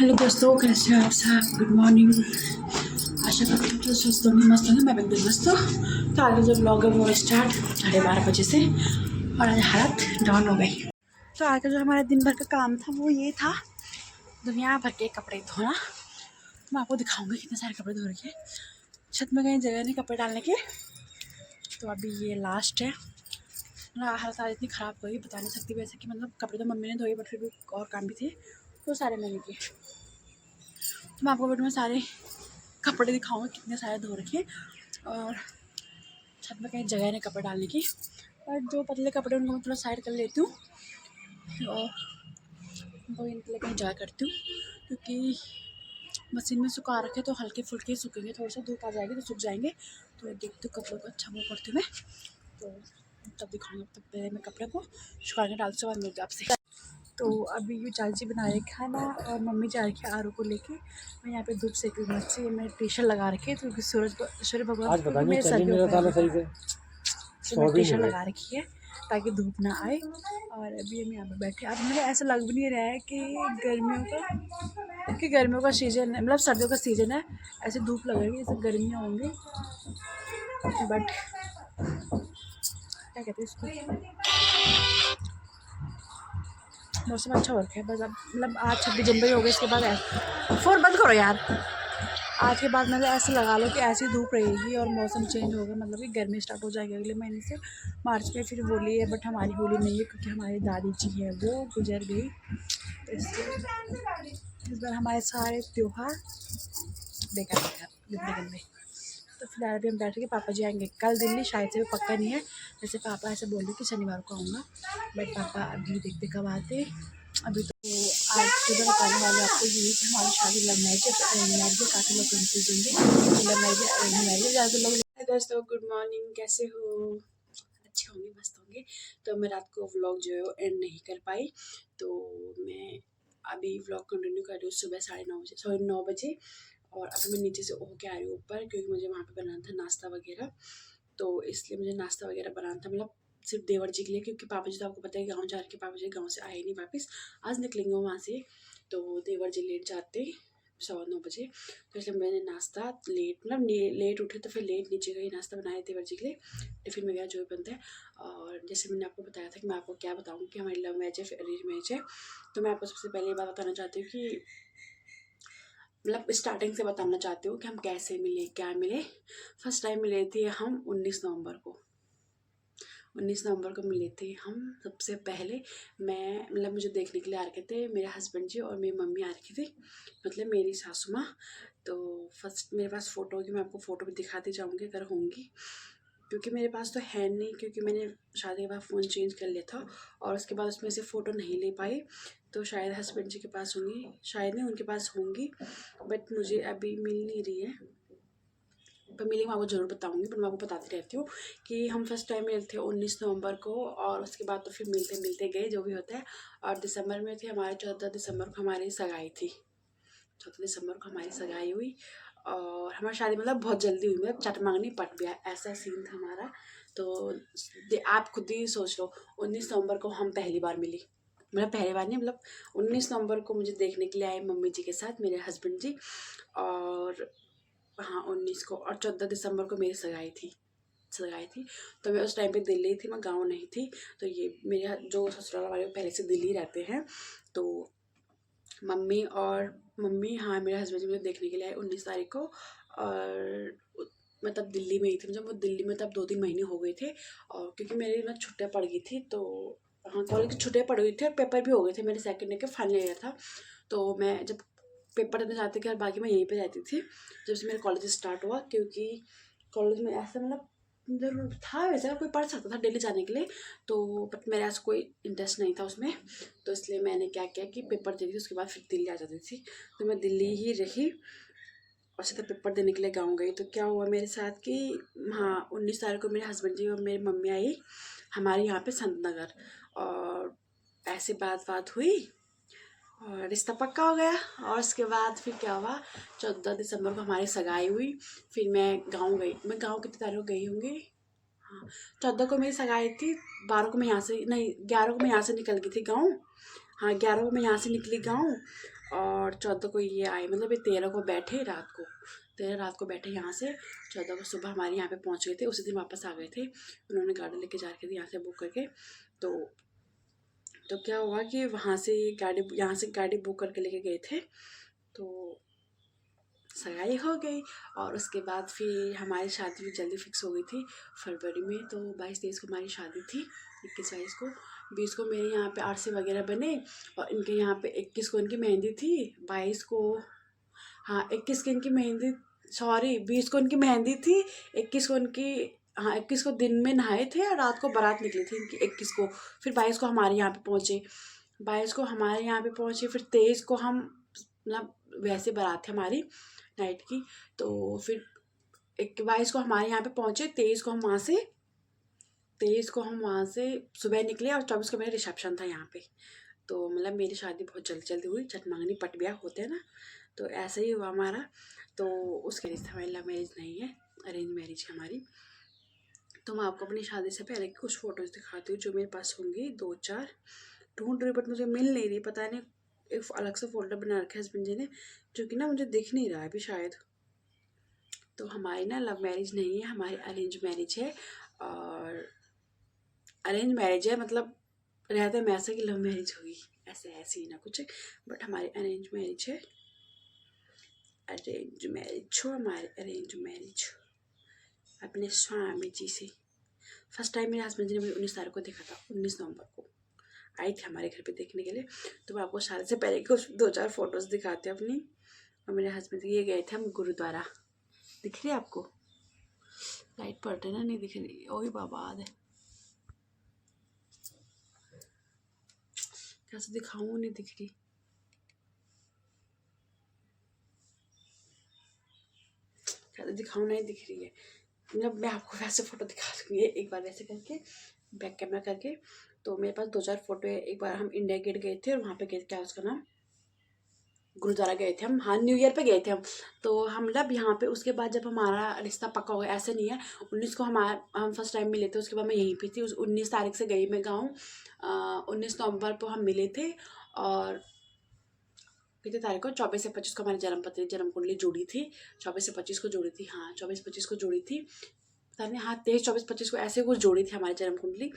Hello दोस्तों, कैसे हो आप सब। Good morning. आशा करती हूँ तो स्वस्थ होंगे, मस्त होंगे। मैं बिल्कुल मस्त हूँ। तो आगे जो ब्लॉग है वो स्टार्ट 12:30 बजे से, और आज हालत डाउन हो गई। तो आगे जो हमारा दिन भर का काम था वो ये था, दुनिया भर के कपड़े धोना। तो मैं आपको दिखाऊंगी कितने सारे कपड़े धो रखे। छत में कहीं जगह नहीं कपड़े डालने के, तो अभी ये लास्ट है। मेरा हालत आज इतनी ख़राब हुई, बता नहीं सकती। वैसे कि मतलब कपड़े तो मम्मी ने धोए, बट फिर भी और काम भी थे, तो सारे मैंने किए। तो मैं आपको वीडियो में सारे कपड़े दिखाऊंगी कितने सारे धो रखे। और छत में कहीं जगह नहीं कपड़े डालने की, और जो पतले कपड़े उनको मैं थोड़ा साइड कर लेती हूँ और वो इनके लिए कहीं जगह करती हूँ, क्योंकि मशीन में सुखा रखे तो हल्के फुल्के सूखेंगे, थोड़ा सा धूप आ जाएगी तो सूख जाएंगे। तो देखती हूँ कपड़ों को अच्छा वो करती हूँ मैं, तो तब दिखाऊंगी। तब पहले मैं कपड़े को सुखाने डालती हूँ, बाद मिलती हूँ आपसे। तो अभी ये चाची बना रही खाना और मम्मी जा रही है आरू को लेके। मैं यहाँ पे धूप सेक रही हूँ अच्छे। मैं टी-शर्ट लगा रखी है क्योंकि सूर्य भगवान क्योंकि मेरे सर के ऊपर है, तो मैं टी-शर्ट लगा रखी है ताकि धूप ना आए। और अभी हम यहाँ पे बैठे। अब मुझे ऐसा लग भी नहीं रहा है कि गर्मियों का सीज़न है, मतलब सर्दियों का सीज़न है। ऐसे धूप लग रही है जैसे गर्मियाँ होंगी, बट क्या कहते हैं इसको, मौसम अच्छा हो रखा है। बस अब मतलब आज 26 जनवरी हो गई, इसके बाद फ़ोन बंद करो यार। आज के बाद मतलब ऐसे लगा लो कि ऐसी धूप रहेगी और मौसम चेंज होगा, मतलब कि गर्मी स्टार्ट हो जाएगी अगले महीने से। मार्च में फिर होली है, बट हमारी होली नहीं है क्योंकि हमारी दादी जी है वो गुजर गई। तो इसलिए इस बार हमारे सारे त्यौहार बेकार गंदे गंदे। तो फिलहाल अभी हम बैठ के, पापा जी आएंगे कल दिल्ली, शायद से भी पक्का नहीं है। जैसे पापा ऐसे बोल रहे कि शनिवार को आऊँगा, बट पापा अभी देखते कब आते। अभी तो आज सुबह बताने वाले आपको ये कि हमारी शादी लव मैरिज है, तो अरेंज मैरिज है। काफ़ी लोग कन्फ्यूज होंगे, लव मैरिज अरेंज मैरिज। ज़्यादा लोग। दोस्तों गुड मॉर्निंग, कैसे हो। अच्छे होंगे, मस्त होंगे। तो मैं रात को व्लॉग जो है वो एंड नहीं कर पाई, तो मैं अभी व्लॉग कंटिन्यू कर रही हूँ सुबह 9:30 बजे, सॉरी 9 बजे। और अभी मैं नीचे से होके आ रही हूँ ऊपर, क्योंकि मुझे वहाँ पे बनाना था नाश्ता वगैरह। तो इसलिए मुझे नाश्ता वगैरह बनाना था, मतलब सिर्फ देवर जी के लिए, क्योंकि पापा जी तो आपको पता है गाँव जा रहे, पापा जी गाँव से आए नहीं वापस, आज निकलेंगे वहाँ से। तो देवर जी लेट जाते 9:15 बजे, तो इसलिए मैंने नाश्ता लेट, मतलब लेट उठे तो फिर लेट नीचे गई, नाश्ता बनाया देवर जी के लिए, टिफ़िन वगैरह जो भी बनता है। और जैसे मैंने आपको बताया था कि मैं आपको क्या बताऊँ कि हमारी लव मैरिज है फिर अरेंज मैरिज है। तो मैं आपको सबसे पहले ये बात बताना चाहती हूँ कि मतलब स्टार्टिंग से बताना चाहती हूँ कि हम कैसे मिले, क्या मिले। फर्स्ट टाइम मिले थे हम 19 नवंबर को। 19 नवंबर को मिले थे हम सबसे पहले। मैं मतलब मुझे देखने के लिए आ रखे थे मेरे हस्बैंड जी और मेरी मम्मी आ रखी थी, मतलब मेरी सासू माँ। तो फर्स्ट मेरे पास फ़ोटो होगी, मैं आपको फ़ोटो भी दिखाती जाऊँगी अगर होंगी, क्योंकि मेरे पास तो है नहीं, क्योंकि मैंने शादी के बाद फ़ोन चेंज कर लिया था और उसके बाद उसमें से फ़ोटो नहीं ले पाई। तो शायद हस्बैंड जी के पास होंगी, शायद नहीं उनके पास होंगी, बट मुझे अभी मिल नहीं रही है। पर मिलेंगे मैं आपको ज़रूर बताऊंगी, पर मैं आपको बताती रहती हूँ कि हम फर्स्ट टाइम मिले थे 19 नवंबर को, और उसके बाद तो फिर मिलते मिलते गए जो भी होता है। और दिसंबर में थे हमारे, 14 दिसंबर को हमारी सगाई थी। 14 दिसंबर को हमारी सगाई हुई और हमारी शादी मतलब बहुत जल्दी हुई, मतलब चट मांगनी पट गया, ऐसा सीन था हमारा। तो आप खुद ही सोच लो, 19 नवंबर को हम पहली बार मिली, मतलब पहली बार नहीं, मतलब 19 नवंबर को मुझे देखने के लिए आए मम्मी जी के साथ मेरे हस्बैंड जी। और हाँ 19 को, और 14 दिसंबर को मेरी सगाई थी। तो मैं उस टाइम पे दिल्ली थी, मैं गांव नहीं थी। तो ये मेरे जो ससुराल वाले पहले से दिल्ली रहते हैं, तो मम्मी हाँ मेरे हस्बैंड जी मुझे देखने के लिए आए 19 तारीख को। और मैं तब दिल्ली में ही थी, मुझे वो दिल्ली में तब 2-3 महीने हो गए थे। और क्योंकि मेरी ना छुट्टियाँ पड़ गई थी, तो हाँ कॉलेज की छुट्टियाँ पड़ गई थी और पेपर भी हो गए थे, मेरे सेकेंड ईयर के फाइनल ईयर था। तो मैं जब पेपर देने जाती थी और बाकी मैं यहीं पे रहती थी जब से मेरा कॉलेज स्टार्ट हुआ, क्योंकि कॉलेज में ऐसा मतलब जरूर था, वैसे कोई पढ़ सकता था डेली जाने के लिए, तो बट मेरा ऐसा कोई इंटरेस्ट नहीं था उसमें। तो इसलिए मैंने क्या किया कि पेपर दे दी, उसके बाद फिर दिल्ली आ जाती थी। तो मैं दिल्ली ही रही और सीधा पेपर देने के लिए गाँव गई। तो क्या हुआ मेरे साथ कि हाँ 19 तारीख को मेरे हस्बैंड जी और मेरी मम्मी आई हमारे यहाँ पे संत नगर, और ऐसे बात हुई और रिश्ता पक्का हो गया। और उसके बाद फिर क्या हुआ, 14 दिसंबर को हमारी सगाई हुई। फिर मैं गाँव गई, मैं गाँव कितनी तारीख को गई होंगी, हाँ 14 को मेरी सगाई थी, 12 को मैं यहाँ से नहीं 11 को मैं यहाँ से निकल गई थी गाँव, हाँ 11 को मैं यहाँ से निकली गाँव। और 14 को ये आए, मतलब ये 13 को बैठे रात को, 13 रात को बैठे यहाँ से, 14 को सुबह हमारे यहाँ पे पहुँच गए थे। उसी दिन वापस आ गए थे, उन्होंने गाड़ी लेके जा के यहाँ से बुक करके। तो क्या हुआ कि वहाँ से गाड़ी, यहाँ से गाड़ी बुक करके लेके गए थे, तो सगाई हो गई। और उसके बाद फिर हमारी शादी भी जल्दी फिक्स हो गई थी फरवरी में। तो 22-23 को हमारी शादी थी, 21-22 को, 20 को मेरे यहाँ पे आरसी वगैरह बने, और इनके यहाँ पे 21 को इनकी मेहंदी थी, 22 को, हाँ 21 को इनकी मेहंदी, सॉरी 20 को इनकी मेहंदी थी, 21 को इनकी, हाँ 21 को दिन में नहाए थे और रात को बारात निकली थी इनकी 21 को। फिर 22 को हमारे यहाँ पे पहुँचे, 22 को हमारे यहाँ पे पहुँचे, फिर 23 को हम, मतलब वैसे बारात थी हमारी नाइट की। तो फिर 22 को हमारे यहाँ पे पहुँचे, 23 को हम वहाँ से सुबह निकले, और 24 को मेरा रिसेप्शन था यहाँ पे। तो मतलब मेरी शादी बहुत जल्दी जल्दी हुई, चटमंगनी पट ब्याह होते हैं ना, तो ऐसा ही हुआ हमारा। तो उसके रिश्ते हमारी लव मैरिज नहीं है, अरेंज मैरिज है हमारी। तो मैं आपको अपनी शादी से पहले की कुछ फ़ोटोज़ दिखाती हूँ जो मेरे पास होंगी, 2-4 ढूंढ रही, बट मुझे मिल नहीं रही, पता नहीं, एक अलग से फोल्डर बना रखा है हस्बैंड जी ने, जो कि ना मुझे दिख नहीं रहा है अभी शायद। तो हमारी ना लव मैरिज नहीं है, हमारी अरेंज मैरिज है। और अरेंज मैरिज है मतलब रहते में ऐसा कि लव मैरिज होगी, ऐसे ही ना कुछ, बट हमारी अरेंज मैरिज है। अरेंज मैरिज हो हमारी, अरेंज मैरिज अपने स्वामी जी से। फर्स्ट टाइम मेरे हस्बैंड जी ने मुझे 19 तारीख को देखा था, 19 नवंबर को आई थी हमारे घर पे देखने के लिए। तो मैं आपको शादी से पहले कुछ 2-4 फोटोज़ दिखाती हूँ अपनी। और मेरे हस्बैंड ये गए थे हम गुरुद्वारा, दिख रही है आपको, लाइट पड़ रही ना, नहीं दिख रही, ओही बाबा है, कैसे दिखाऊँ, नहीं दिख रही, कैसे दिखाऊँ, नहीं दिख रही है। मतलब मैं आपको वैसे फ़ोटो दिखा दूँगी एक बार, वैसे करके बैक कैमरा करके। तो मेरे पास 2-4 फोटो है। एक बार हम इंडिया गेट गए थे, और वहाँ पे गए, क्या उसका नाम, गुरुद्वारा गए थे हम, हाँ न्यू ईयर पे गए थे हम। तो हम मतलब यहाँ पे, उसके बाद जब हमारा रिश्ता पक्का हो गया, ऐसे नहीं है, 19 को हम फर्स्ट टाइम मिले थे, उसके बाद मैं यहीं पे थी, उस 19 तारीख से गई मैं गाँव, 19 नवंबर को हम मिले थे। और कितनी तारीख को, 24 से 25 को हमारी जन्म कुंडली जुड़ी थी, 24 से 25 को जुड़ी थी, हाँ 24-25 को जुड़ी थी, पता नहीं, हाँ 23-24-25 को ऐसे कुछ जोड़ी थी हमारी जन्म कुंडली।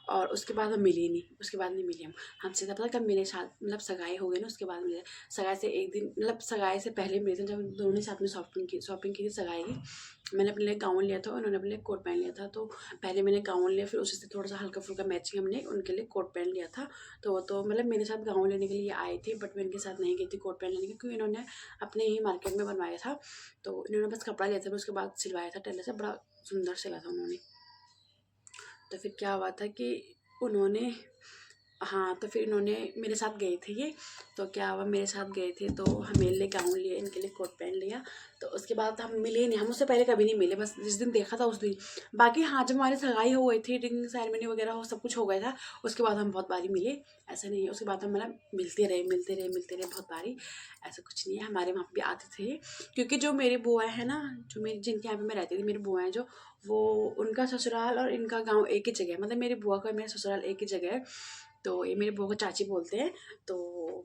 और उसके बाद हम मिले नहीं, उसके बाद नहीं मिले हम, हमसे पता कब मिले, साथ मतलब सगाई हो गई ना उसके बाद मिले। सगाई से एक दिन, मतलब सगाई से पहले मिले थे, जब दोनों साथ में शॉपिंग की थी सगाई की। मैंने अपने लिए गाउन लिया था, उन्होंने अपने लिए कोट पैंट लिया था। तो पहले मैंने गाउन लिया, फिर उसी से थोड़ा सा हल्का फुल्का मैचिंग हमने उनके लिए कोट पैंट लिया था। तो वो तो मतलब मेरे साथ गाउन लेने के लिए आए थे, बट मैं इनके साथ नहीं गई थी कोट पैंट लेने के, क्योंकि इन्होंने अपने ही मार्केट में बनवाया था। तो इन्होंने बस कपड़ा लिया था, उसके बाद सिलवाया था टेलर से, बड़ा सुंदर सिला था उन्होंने। तो फिर क्या हुआ था कि उन्होंने, हाँ तो फिर इन्होंने मेरे साथ गए थे ये। तो क्या हुआ, मेरे साथ गए थे, तो हम मेरे लिए गाउन लिए, इनके लिए कोट पैंट लिया। तो उसके बाद हम मिले नहीं, हम उससे पहले कभी नहीं मिले, बस जिस दिन देखा था उस दिन। बाकी हाँ जब हमारी सगाई हो गई थी, रिंग सेरेमनी वगैरह हो, सब कुछ हो गया था, उसके बाद हम बहुत बारी मिले, ऐसा नहीं है। उसके बाद हम मतलब मिलते रहे बहुत बारी, ऐसा कुछ नहीं है। हमारे वहाँ भी आते थे, क्योंकि जो मेरी बुआ है ना, जो मेरी जिनके यहाँ पे मैं रहती थी, मेरी बुआ है जो, वो उनका ससुराल और इनका गाँव एक ही जगह है, मतलब मेरी बुआ का मेरा ससुराल एक ही जगह है। तो ये मेरी बुआ को चाची बोलते हैं। तो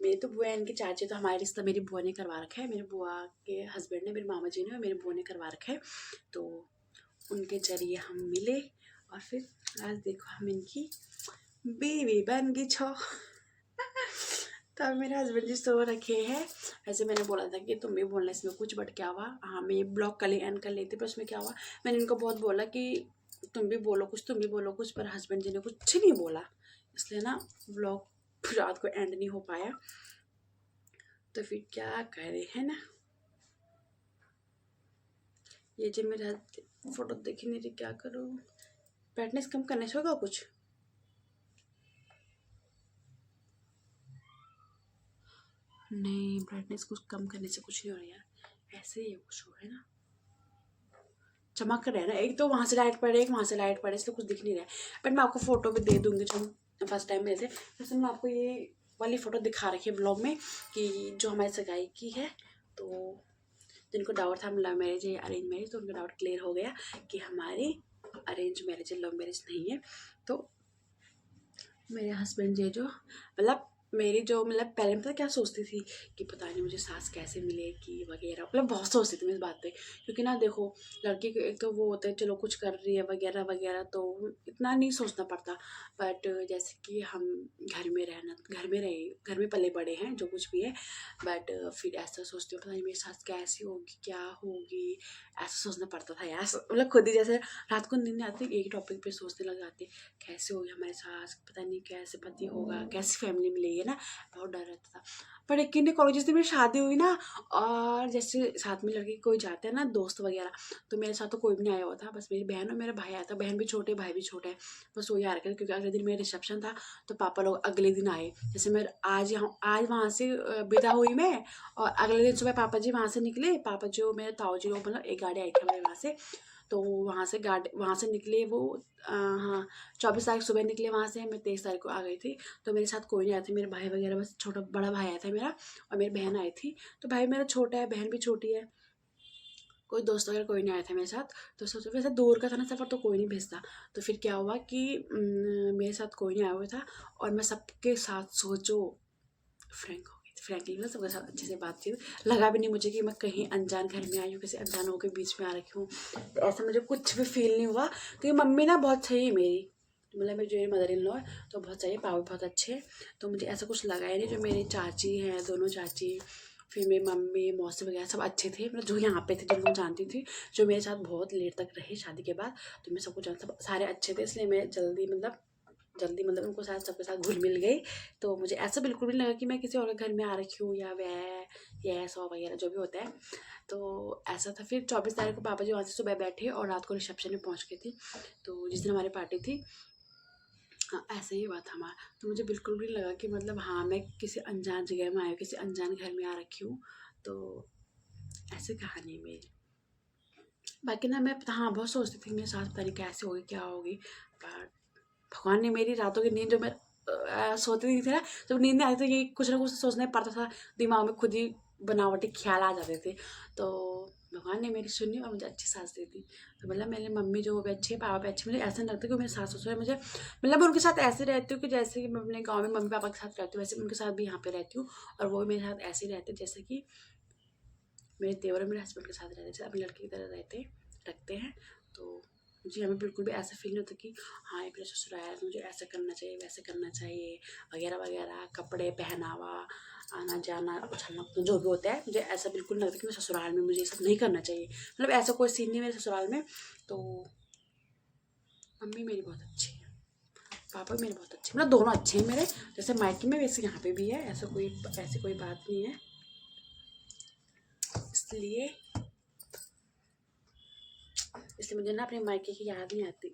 मेरी तो बुआ है, इनकी चाची, तो हमारा रिश्ता मेरी बुआ ने करवा रखा है, मेरी बुआ के हस्बैंड ने, मेरे मामा जी ने और मेरी बुआ ने करवा रखा है। तो उनके जरिए हम मिले, और फिर आज देखो हम इनकी बीवी बन गई छो। तो अब मेरे हस्बैंड जी सो रखे हैं। ऐसे मैंने बोला था कि तुम भी बोलना इसमें कुछ, बट क्या हुआ, हाँ मैं ये ब्लॉग कल ही एंड कर लेती, पर उसमें क्या हुआ, मैंने इनको बहुत बोला कि तुम भी बोलो कुछ, पर हस्बैंड जी ने कुछ नहीं बोला, इसलिए ना व्लॉग रात को एंड नहीं हो पाया। तो फिर क्या करे, है ना। ये जो मेरा फोटो देख नहीं रही, क्या करूँ, ब्राइटनेस कम करने से होगा कुछ, नहीं ब्राइटनेस कुछ कम करने से कुछ नहीं हो रहा यार, ऐसे ही कुछ हो, है ना, चमक रहा है ना, एक तो वहाँ से लाइट पड़े, एक वहाँ से लाइट पड़े, इसलिए कुछ दिख नहीं रहा है। बट मैं आपको फ़ोटो भी दे दूँगी जो फर्स्ट टाइम मेरे से। वैसे मैं आपको ये वाली फ़ोटो दिखा रखी है ब्लॉग में, कि जो हमारी सगाई की है। तो जिनको डाउट था हम लव मैरिज है अरेंज मैरिज, तो उनका डाउट क्लियर हो गया कि हमारी अरेंज मैरिज है, लव मैरिज नहीं है। तो मेरे हस्बैंड जी जो, मतलब मेरी जो मतलब पहले पता क्या सोचती थी कि पता नहीं मुझे सास कैसे मिलेगी वगैरह, मतलब बहुत सोचती थी मैं इस बात पे। क्योंकि ना देखो, लड़की को एक तो वो होता है चलो कुछ कर रही है वगैरह वगैरह, तो इतना नहीं सोचना पड़ता। बट जैसे कि हम घर में रहना, घर में पले बड़े हैं जो कुछ भी है, बट फिर ऐसा सोचती हूँ पता नहीं मेरी सास कैसी होगी क्या होगी, ऐसा सोचना पड़ता था यार। मतलब खुद ही जैसे रात को नींद नहीं आती, एक टॉपिक पे सोचने लग जाती कैसे होगी हमारे सास, पता नहीं कैसे पति होगा, कैसी फैमिली मिलेगी, है ना। बहुत डर रहता था। पर यकीन नहीं करो, जिस दिन मेरी शादी हुई ना, और जैसे साथ में लड़के कोई जाते हैं ना दोस्त वगैरह, तो मेरे साथ तो कोई भी नहीं आया हुआ था, बस मेरी बहन और मेरा भाई आया था। बहन भी छोटे, भाई भी छोटा है, बस वही आ रखा था। क्योंकि अगले दिन मेरा रिसेप्शन था, तो पापा लोग अगले दिन आए। जैसे मैं आज वहाँ से विदा हुई मैं, और अगले दिन सुबह पापा जी वहाँ से निकले। पापा जो मेरे ताऊ जी लोग, मतलब एक गाड़ी आई थी हमारे वहाँ से, तो वहाँ से निकले वो, हाँ 24 तारीख सुबह निकले वहाँ से। मैं 23 तारीख को आ गई थी। तो मेरे साथ कोई नहीं आया था, मेरे भाई वगैरह बस छोटा बड़ा भाई आया था मेरा, और मेरी बहन आई थी। तो भाई मेरा छोटा है, बहन भी छोटी है, कोई दोस्त वगैरह कोई नहीं आया था मेरे साथ। तो सोचो वैसे दूर का था ना सफ़र, तो कोई नहीं भेजता। तो फिर क्या हुआ कि मेरे साथ कोई नहीं आया हुआ था, और मैं सबके साथ सोचो फ्रैंक हो गई थी। फ्रैंकली मतलब सबके साथ अच्छे से बातचीत, लगा भी नहीं मुझे कि मैं कहीं अनजान घर में आई हूँ, किसी अनजानों के बीच में आ रखी हूँ। ऐसा मुझे कुछ भी फील नहीं हुआ, क्योंकि मम्मी ना बहुत सही है मेरी, मतलब मेरी जो मदर इन लॉ है तो बहुत सही है, पापा बहुत अच्छे हैं। तो मुझे ऐसा कुछ लगा ही नहीं। जो मेरी चाची हैं, दोनों चाची, फिर मेरी मम्मी मौसी वगैरह सब अच्छे थे, मतलब जो यहाँ पे थे जिनको मैं जानती थी, जो मेरे साथ बहुत लेट तक रहे शादी के बाद। तो मैं सबको जानता, सब सारे अच्छे थे, इसलिए मैं जल्दी उनको साथ सबके साथ घुल मिल गई। तो मुझे ऐसा बिल्कुल भी नहीं लगा कि मैं किसी और के घर में आ रखी हूँ, या वह या ऐसा वगैरह जो भी होता है। तो ऐसा था। फिर 24 तारीख को पापा जी वहाँ से सुबह बैठे, और रात को रिसेप्शन में पहुँच गए थे। तो जिस दिन हमारी पार्टी थी, हाँ ऐसे ही हुआ था हमारा। तो मुझे बिल्कुल भी नहीं लगा कि मतलब हाँ मैं किसी अनजान जगह में आई हूँ, किसी अनजान घर में आ रखी हूँ। तो ऐसी कहानी है मेरी। बाकी ना मैं हाँ बहुत सोचती थी मेरे साथ पता नहीं कैसे होगी क्या होगी, पर भगवान ने मेरी रातों की नींद, जो मैं सोती नहीं थी ना, जब नींद नहीं आती थी, ये कुछ ना कुछ सोचना पड़ता था, दिमाग में खुद ही बनावटी ख्याल आ जाते थे। तो भगवान ने मेरी सुनी और मुझे अच्छी सास दी थी। तो मतलब मेरी मम्मी जो भी अच्छी है, पापा भी अच्छे, मुझे ऐसा नहीं लगता कि मेरे सास ससुर है। मुझे मतलब मैं उनके साथ ऐसे रहती हूँ कि जैसे कि मैं अपने गाँव में मम्मी पापा के साथ रहती हूँ, वैसे उनके साथ भी यहाँ पे रहती हूँ। और वो भी मेरे साथ ऐसे ही रहते हैं जैसे कि मेरे देवर और मेरे हस्बैंड के साथ रहते हैं, जैसे अपनी लड़की की तरह रखते हैं। तो मुझे हमें बिल्कुल भी ऐसा फील नहीं होता कि हाँ ये मेरा ससुर आया तो मुझे ऐसा करना चाहिए वैसे करना चाहिए वगैरह वगैरह, कपड़े पहनावा, आना जाना, उछलना कूदना जो भी होता है, मुझे ऐसा बिल्कुल नहीं लगता कि मैं ससुराल में मुझे ये सब नहीं करना चाहिए। मतलब ऐसा कोई सीन नहीं मेरे ससुराल में। तो मम्मी मेरी बहुत अच्छी है, पापा भी मेरे बहुत अच्छे, मतलब दोनों अच्छे हैं मेरे, जैसे मायके में वैसे यहाँ पे भी है। ऐसी कोई बात नहीं है। इसलिए इसलिए मुझे ना अपने मायके की याद नहीं आती।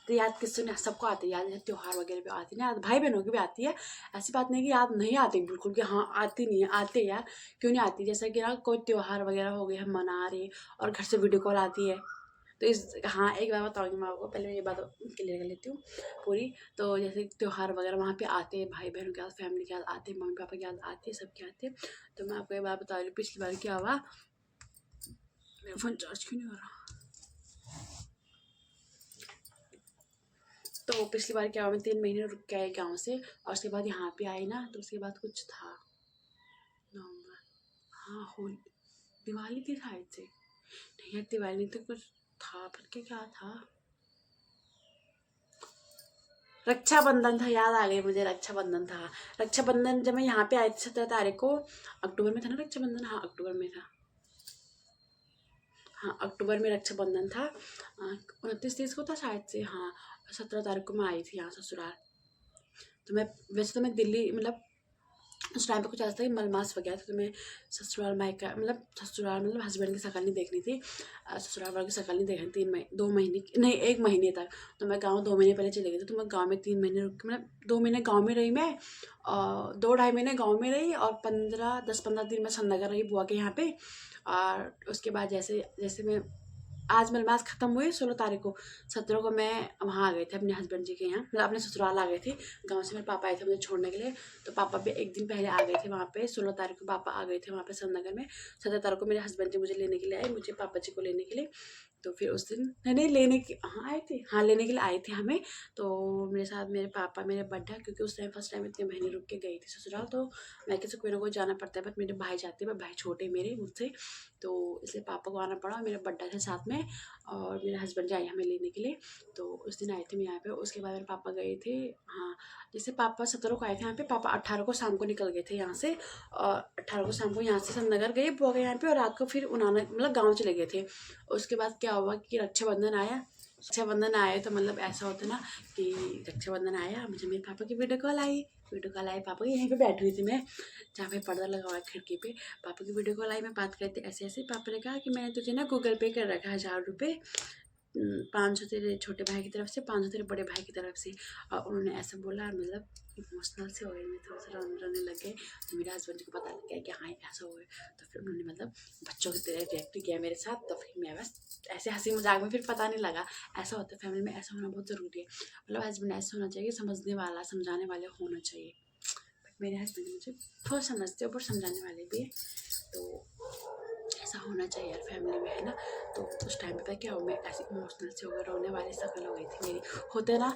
तो याद किससे नहीं, सबको आती है याद, जैसे त्योहार वगैरह भी आती है ना, भाई बहनों की भी आती है। ऐसी बात नहीं कि याद नहीं आती बिल्कुल, कि हाँ आती नहीं है, आते हैं यार, क्यों नहीं आती। जैसा कि ना कोई त्योहार वगैरह हो गए, हम मना रहे और घर से वीडियो कॉल आती है। तो हाँ एक बार बताऊँगी मैं आपको, पहले मैं ये बात क्लियर कर लेती हूँ पूरी। तो जैसे त्योहार वगैरह वहाँ पे आते हैं, भाई बहनों के साथ फैमिली के साथ आते हैं, मम्मी पापा के साथ आते हैं, सबके आते हैं। तो मैं आपको ये बात बता रही हूँ, पिछली बार क्या हुआ, मेरा फ़ोन चार्ज क्यों नहीं हो रहा। तो पिछली बार क्या हुआ, मैं 3 महीने रुक के आई गाँव से, और उसके बाद यहाँ पे आई ना, तो उसके बाद कुछ था नवंबर, हाँ होली, दिवाली थी शायद से, नहीं यार दिवाली नहीं थी, कुछ था पर क्या था, रक्षाबंधन था, याद आ गई मुझे, रक्षाबंधन था। रक्षाबंधन जब मैं यहाँ पे आई थी 17 तारीख को, अक्टूबर में था ना रक्षाबंधन, हाँ अक्टूबर में था, हाँ अक्टूबर में रक्षाबंधन था। 29-30 को था शायद से, हाँ 17 तारीख को मैं आई थी यहाँ ससुराल। तो मैं वैसे तो मैं दिल्ली, मतलब उस टाइम पे कुछ ऐसा था कि मलमास वगैरह था, तो मैं ससुराल मतलब हस्बैंड की शक्ल नहीं देखनी थी, ससुराल वालों की शक्ल नहीं देखनी, 2 महीने नहीं 1 महीने तक। तो मैं गाँव 2 महीने पहले चली गई थी, तो मैं गाँव में 3 महीने रुक, मतलब 2 महीने गाँव में रही मैं, और 2 ढाई महीने गाँव में रही, और 10-15 दिन मैं संनगर रही बुआ के यहाँ पे। और उसके बाद जैसे जैसे मैं आज मलमास ख़त्म हुए 16 तारीख को, 17 को मैं वहाँ आ गए थे अपने हस्बैंड जी के यहाँ, मतलब अपने ससुराल आ गए थे। गाँव से मेरे पापा आए थे मुझे छोड़ने के लिए, तो पापा भी एक दिन पहले आ गए थे वहाँ पे। 16 तारीख को पापा आ गए थे वहाँ पे संतनगर में। 17 तारीख को मेरे हस्बैंड जी मुझे लेने के लिए आए, मुझे पापा जी को लेने के लिए। तो फिर उस दिन नहीं लेने के हाँ आए थे, हाँ लेने के लिए आए थे हमें। तो मेरे साथ मेरे पापा, मेरे बड्डा, क्योंकि उस टाइम फर्स्ट टाइम इतने महीने रुक के गई थी ससुराल, तो मैं कैसे कोई ना कोई जाना पड़ता है, बट मेरे भाई जाते हैं, भाई छोटे मेरे मुझसे, तो इसलिए पापा को आना पड़ा, मेरे बड्डा के साथ में, और मेरे हस्बैंड जाए हमें लेने के लिए। तो उस दिन आए थे मैं यहाँ पे। उसके बाद मेरे पापा गए थे, हाँ जैसे पापा 17 को आए थे यहाँ पे, पापा 18 को शाम को निकल गए थे यहाँ से, और 18 को शाम को यहाँ से समनगर गए, बुआ गए यहाँ पे, और रात को फिर उन्होंने मतलब गाँव चले गए थे। उसके बाद क्या हुआ कि रक्षाबंधन आया, रक्षाबंधन आया तो मतलब ऐसा होता ना कि रक्षाबंधन आया, मुझे मेरे पापा की वीडियो कॉल आई, पापा की यहीं पे बैठी हुई थी मैं, जहाँ पे पर्दा लगा हुआ है खिड़की पे, पापा की वीडियो कॉल आई, मैं बात करती ऐसे ऐसे, पापा ने कहा कि मैंने तुझे ना गूगल पे कर रखा है 1000 रुपये, 500 तेरे छोटे भाई की तरफ से, 500 तेरे बड़े भाई की तरफ से। और उन्होंने ऐसा बोला, मतलब इमोशनल से हो गए, मैं थोड़ा सा रोने लग गए। तो मेरे हस्बैंड को पता लग गया कि हाँ ऐसा हो गया, तो फिर उन्होंने मतलब बच्चों की तरह रिएक्ट किया मेरे साथ। तो फिर मैं बस ऐसे हंसी मजाक में, फिर पता नहीं लगा। ऐसा होता है फैमिली में, ऐसा होना बहुत ज़रूरी है, मतलब हस्बैंड ऐसा होना चाहिए, समझने वाला, समझाने वाले होना चाहिए। बट मेरे हस्बैंड मुझे बहुत समझते हो, बहुत समझाने वाले भी है, तो ऐसा होना चाहिए यार फैमिली में, है ना। तो उस टाइम पे क्या हो, मैं ऐसी इमोशनल से हो गई, रोने वाली शक्ल हो गई थी मेरी, होते ना।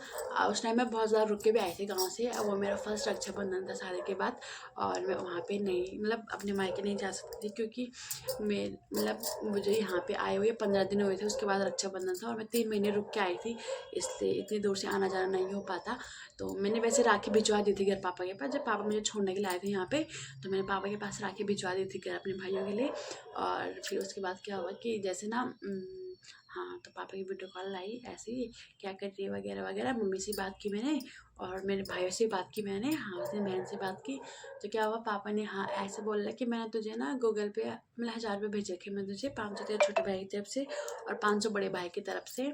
उस टाइम में बहुत ज़्यादा रुक के भी आए थे गाँव से, वो मेरा फर्स्ट रक्षाबंधन था शादी के बाद, और मैं वहाँ पे नहीं, मतलब अपने मायके नहीं जा सकती थी, क्योंकि मैं मतलब मुझे यहाँ पे आए हुए 15 दिन हुए थे, उसके बाद रक्षाबंधन था, और मैं 3 महीने रुक के आई थी, इसलिए इतनी दूर से आना जाना नहीं हो पाता। तो मैंने वैसे राखी भिजवा दी थी घर पापा के पास, जब पापा मुझे छोड़ने के लिए आए थे यहाँ पे, तो मैंने पापा के पास राखी भिजवा दी थी घर अपने भाइयों के लिए। और फिर उसके बाद क्या हुआ कि जैसे ना हाँ, तो पापा की वीडियो कॉल आई, ऐसे ही क्या कर रही है वगैरह वगैरह, मम्मी से बात की मैंने, और मेरे भाइयों से बात की मैंने, हाँ उसने बहन से बात की। तो क्या हुआ, पापा ने हाँ ऐसे बोला कि मैंने तुझे ना गूगल पे मतलब 1000 रुपये भेज रखे, मैं तुझे 500 तेरे छोटे भाई की तरफ से और 500 बड़े भाई की तरफ से।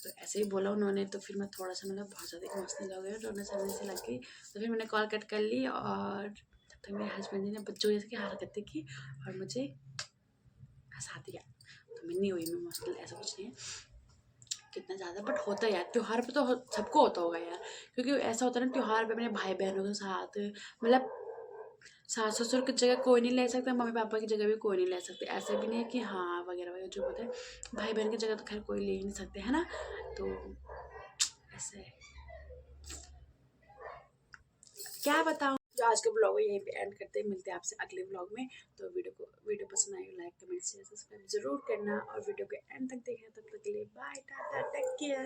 तो ऐसे ही बोला उन्होंने, तो फिर मैं थोड़ा सा मतलब बहुत ज़्यादा इमोशनल हो गई, रोने सहने से लग गई। तो फिर मैंने कॉल कट कर ली, और तब तक मेरे हस्बैंड जी ने बच्चों जैसे की हरकतें की और मुझे हंसा दिया। तो मैं नहीं हुई, मैं इमोशनल, ऐसा कुछ नहीं है कितना ज़्यादा, बट होता है यार, त्योहार पे तो सबको होता होगा यार, क्योंकि ऐसा होता है ना त्योहार पे अपने भाई बहनों के साथ, मतलब सास ससुर की जगह कोई नहीं ले सकता, मम्मी पापा की जगह भी कोई नहीं ले सकते, ऐसे भी नहीं है कि हाँ वगैरह वगैरह जो होता है, भाई बहन की जगह तो खैर कोई ले ही नहीं सकते, है ना। तो ऐसे क्या बताऊँ, जो आज का ब्लॉग है यहीं पे एंड करते हैं, मिलते हैं आपसे अगले ब्लॉग में। तो वीडियो पसंद आई, लाइक कमेंट शेयर सब्सक्राइब जरूर करना, और वीडियो के एंड तक देखना, तब तक के लिए बाय, टाटा, टेक केयर।